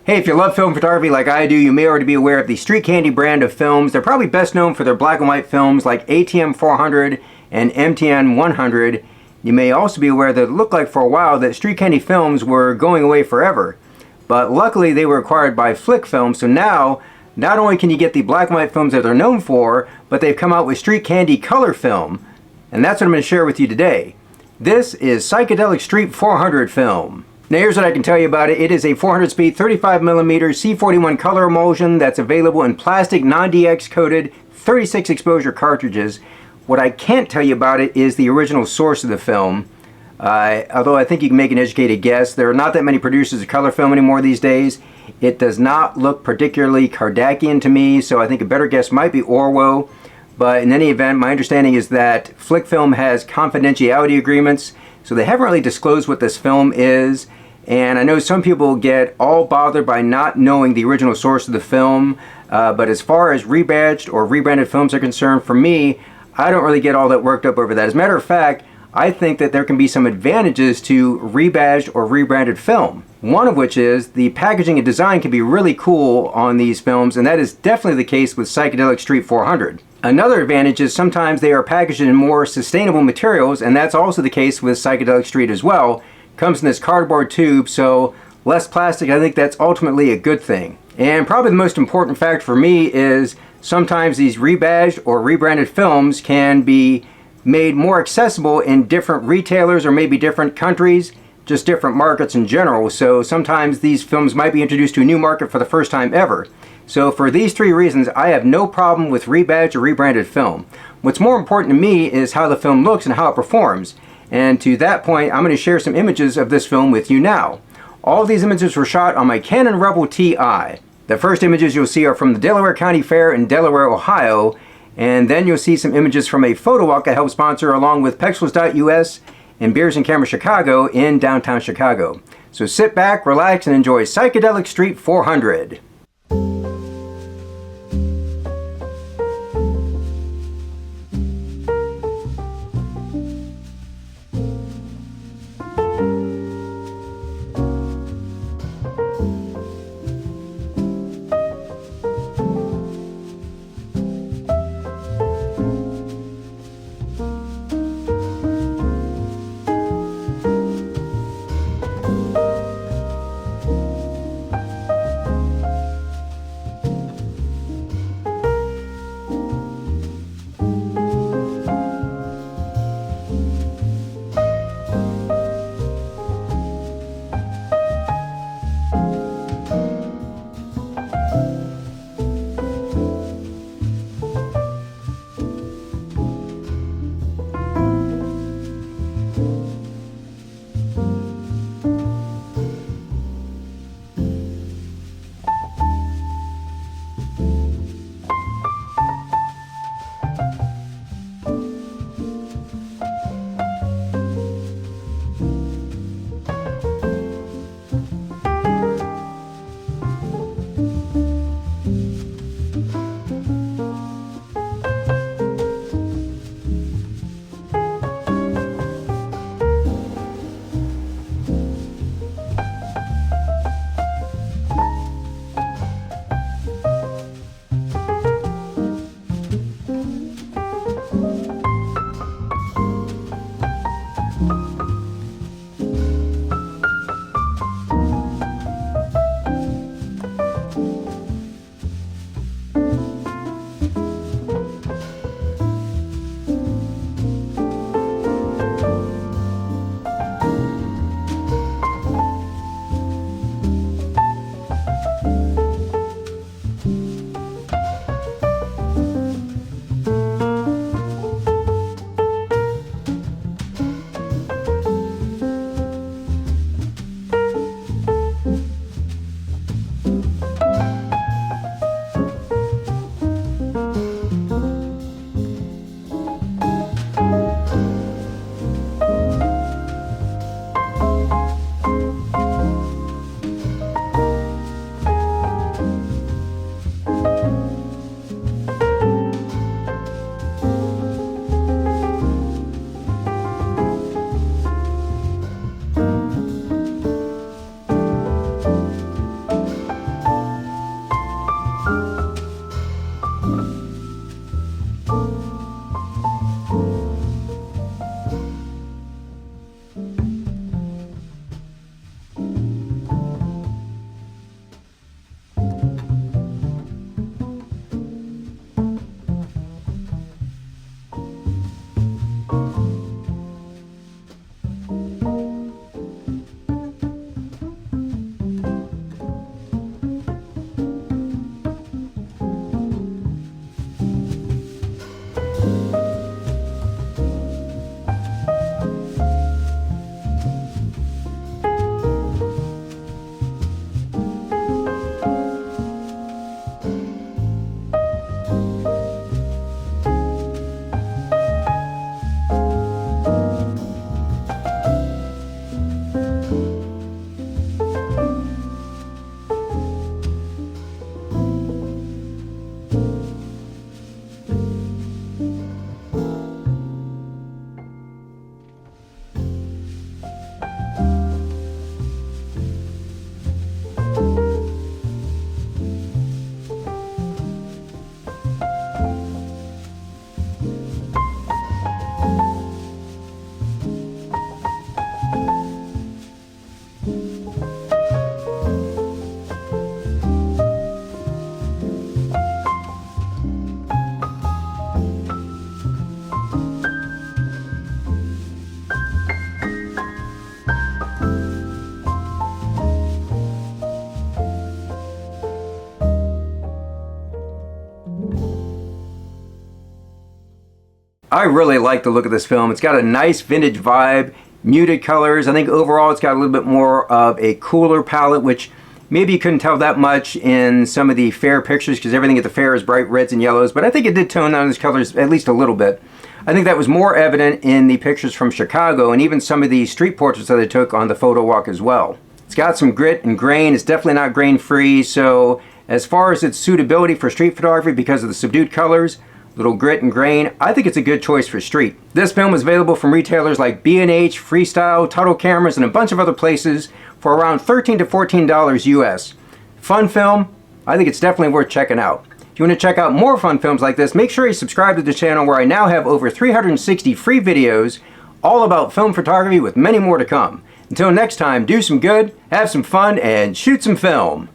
Hey, if you love film photography like I do, you may already be aware of the Street Candy brand of films. They're probably best known for their black and white films like ATM 400 and MTN 100. You may also be aware that it looked like for a while that Street Candy films were going away forever. But luckily they were acquired by Flick Films, so now not only can you get the black and white films that they're known for, but they've come out with Street Candy color film. And that's what I'm going to share with you today. This is Psychedelic Street 400 film. Now here's what I can tell you about it. It is a 400 speed 35mm C41 color emulsion that's available in plastic non-DX coated 36 exposure cartridges. What I can't tell you about it is the original source of the film. Although I think you can make an educated guess. There are not that many producers of color film anymore these days. It does not look particularly Kardakian to me, so I think a better guess might be Orwo. But in any event, my understanding is that Flick Film has confidentiality agreements, so they haven't really disclosed what this film is. And I know some people get all bothered by not knowing the original source of the film, but as far as rebadged or rebranded films are concerned, for me, I don't really get all that worked up over that. As a matter of fact, I think that there can be some advantages to rebadged or rebranded film. One of which is the packaging and design can be really cool on these films, and that is definitely the case with Psychedelic Street 400. Another advantage is sometimes they are packaged in more sustainable materials, and that's also the case with Psychedelic Street as well. Comes in this cardboard tube, so less plastic. I think that's ultimately a good thing. And probably the most important fact for me is sometimes these rebadged or rebranded films can be made more accessible in different retailers or maybe different countries, just different markets in general. So sometimes these films might be introduced to a new market for the first time ever. So for these three reasons, I have no problem with rebadged or rebranded film. What's more important to me is how the film looks and how it performs. And to that point, I'm going to share some images of this film with you now. All of these images were shot on my Canon Rebel TI. The first images you'll see are from the Delaware County Fair in Delaware, Ohio. And then you'll see some images from a photo walk I helped sponsor along with Pexels.us and Beers and Camera Chicago in downtown Chicago. So sit back, relax, and enjoy Psychedelic Street 400. I really like the look of this film. It's got a nice vintage vibe, muted colors. I think overall it's got a little bit more of a cooler palette, which maybe you couldn't tell that much in some of the fair pictures because everything at the fair is bright reds and yellows, but I think it did tone down its colors at least a little bit. I think that was more evident in the pictures from Chicago and even some of the street portraits that I took on the photo walk as well. It's got some grit and grain. It's definitely not grain free, so as far as its suitability for street photography because of the subdued colors, little grit and grain, I think it's a good choice for street. This film is available from retailers like B&H, Freestyle, Tuttle Cameras, and a bunch of other places for around $13 to $14 US. Fun film, I think it's definitely worth checking out. If you want to check out more fun films like this, make sure you subscribe to the channel where I now have over 360 free videos all about film photography with many more to come. Until next time, do some good, have some fun, and shoot some film.